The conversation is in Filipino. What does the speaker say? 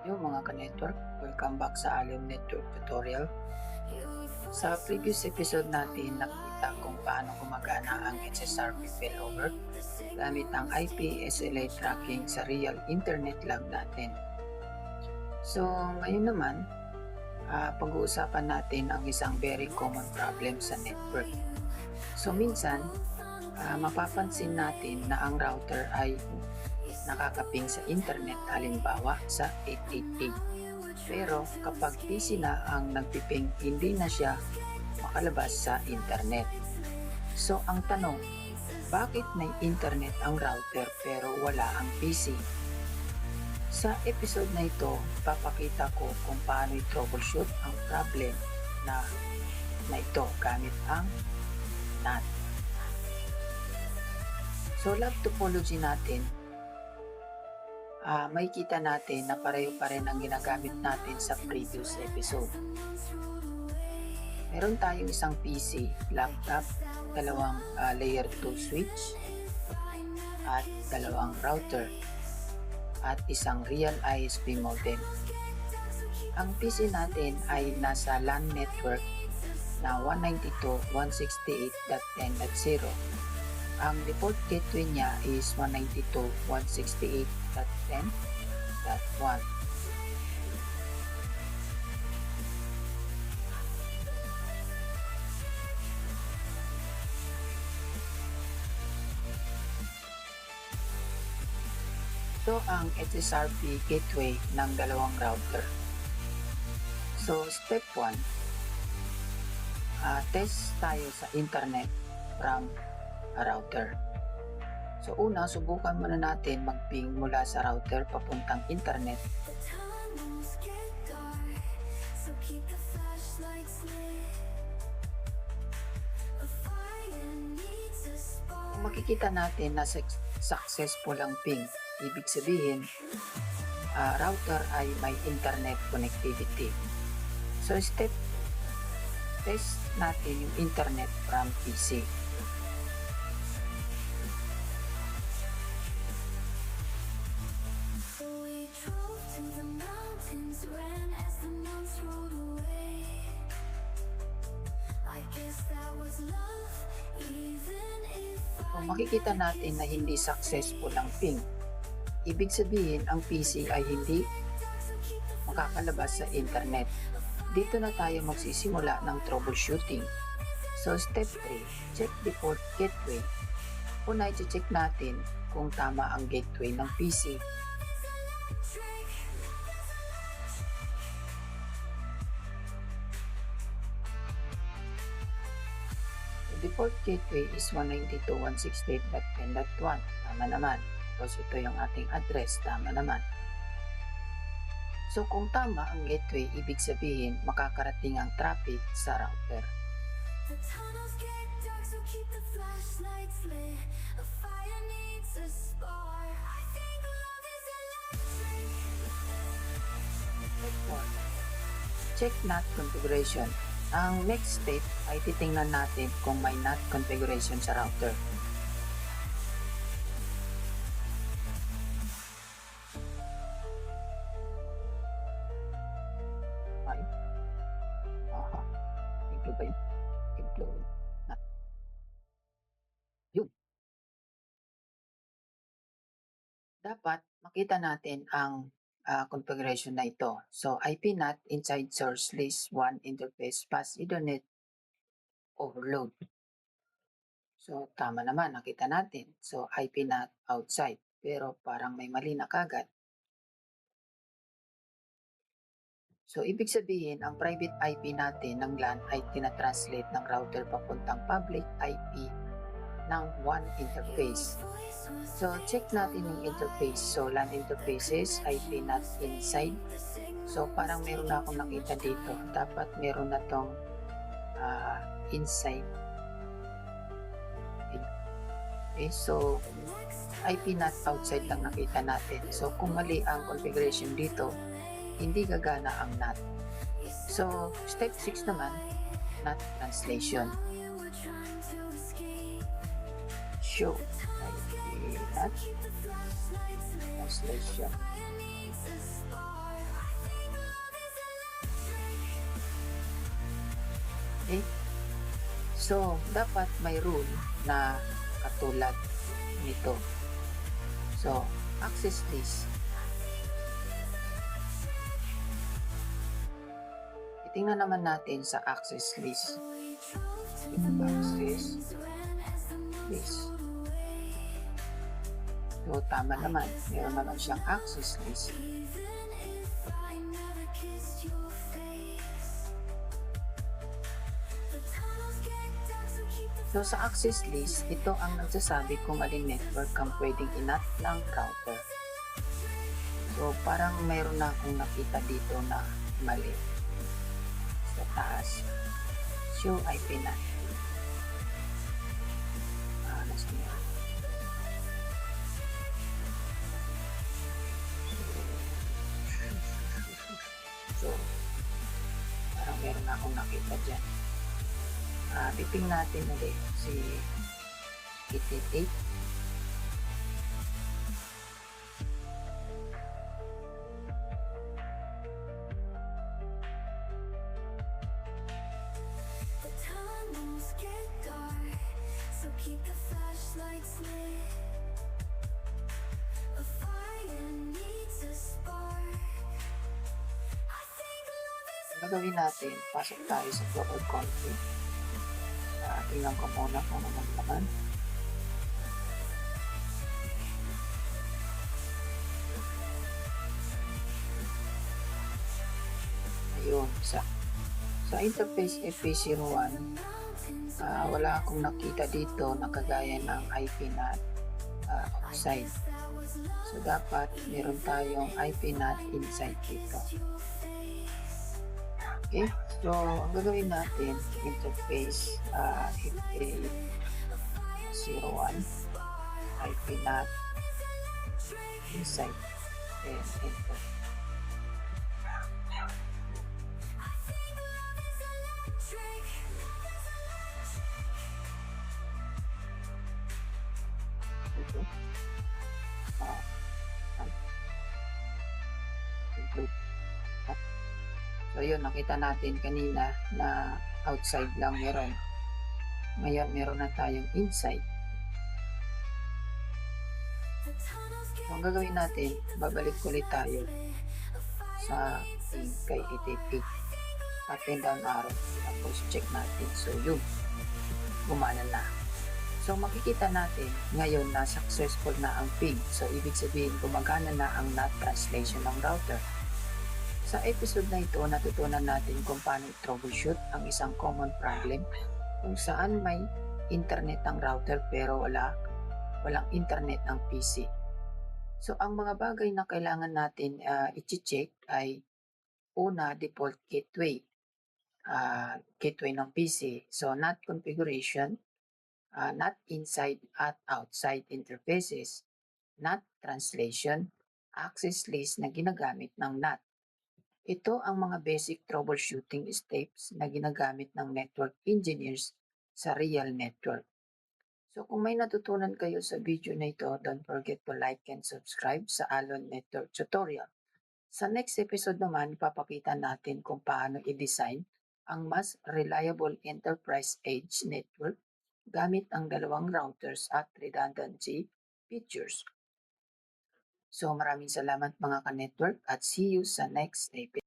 Yung mga ka-network, welcome back sa Alium Network Tutorial. Sa previous episode natin, nakita kung paano gumagana ang SSRP failover gamit ang IP SLA tracking sa real internet log natin. So, ngayon naman, pag-uusapan natin ang isang very common problem sa network. So, minsan, mapapansin natin na ang router ay nakakaping sa internet, halimbawa sa 888. Pero kapag PC na ang nagpiping, hindi na siya makalabas sa internet. So ang tanong, bakit may internet ang router pero wala ang PC? Sa episode na ito, papakita ko kung paano i-troubleshoot ang problem na ito gamit ang NAT. So log topology natin, makikita natin na pareho pa rin ang ginagamit natin sa previous episode. Meron tayong isang PC, laptop, dalawang layer 2 switch, at dalawang router, at isang real ISP modem. Ang PC natin ay nasa LAN network na 192.168.10.0. Ang default gateway niya is 192.168.10.1. Ito ang SSRP gateway ng dalawang router. So, step 1, test tayo sa internet from a router. So una, subukan muna natin mag-ping mula sa router papuntang internet. Kung makikita natin na successful ang ping, ibig sabihin router ay may internet connectivity. So step, test natin yung internet from PC. Kung makikita natin na hindi successful ang ping, ibig sabihin ang PC ay hindi makakalabas sa internet. Dito na tayo magsisimula ng troubleshooting. So step 3, check default gateway. Una, i-check natin kung tama ang gateway ng PC. The default gateway is 192.168.10.1. Tama naman. Tapos ito yung ating address. Tama naman. So kung tama ang gateway, ibig sabihin makakarating ang traffic sa router. Check NAT configuration. Ang next step ay titingnan natin kung may NAT configuration sa router. Dapat makita natin ang configuration na ito. So IP NAT inside source list 1 interface fast Ethernet overload. So tama naman, nakita natin. So IP NAT outside, pero parang may mali na kagad. So ibig sabihin, ang private IP natin ng LAN ay tinatranslate ng router papuntang public IP ng 1 interface. So check natin yung interface. So LAN interfaces, IP NAT inside. So parang meron na akong nakita dito. Dapat meron na tong inside. Okay, so IP NAT outside lang nakita natin. So kung mali ang configuration dito, hindi gagana ang NAT. So step 6 naman, NAT translation. Show IP NAT translation. Okay? So, dapat may rule na katulad nito. So, access list. Titingnan naman natin sa access list. Access list. So, tama naman. Meron naman siyang access list. So, sa access list, ito ang nagsasabi kung aling network ang pwedeng inat ng router. So, parang mayroon na akong nakita dito na mali. Sa taas, show IP NAT. Nasaan yun? So, parang meron na akong nakita dyan. Piping natin ulit si 888. Gagawin natin, pasok tayo sa global config. Tingnan ko muna kung ano naman. Ayun, sa interface FA01, wala akong nakita dito na kagaya ng IP NAT outside. So, dapat meron tayong IP NAT inside dito. Okay, so ang gagawin natin, interface FA01 IP NAT inside and enter. So yun, nakita natin kanina na outside lang meron. Ngayon meron na tayong inside. So ang gagawin natin, babalik ulit tayo sa kay 888. Up and down arrow. Tapos check natin. So yun, gumana na. So makikita natin ngayon na successful na ang ping. So ibig sabihin gumagana na ang NAT translation ng router. Sa episode na ito, natutunan natin kung paano i-troubleshoot ang isang common problem kung saan may internet ang router pero walang internet ang PC. So ang mga bagay na kailangan natin i-check ay una, default gateway. Gateway ng PC. So NAT configuration, NAT inside at outside interfaces, NAT translation, access list na ginagamit ng NAT. Ito ang mga basic troubleshooting steps na ginagamit ng network engineers sa real network. So kung may natutunan kayo sa video na ito, don't forget to like and subscribe sa Alon Network Tutorial. Sa next episode naman, ipapakita natin kung paano i-design ang mas reliable enterprise edge network gamit ang dalawang routers at redundancy features. So maraming salamat mga ka-network at see you sa next episode.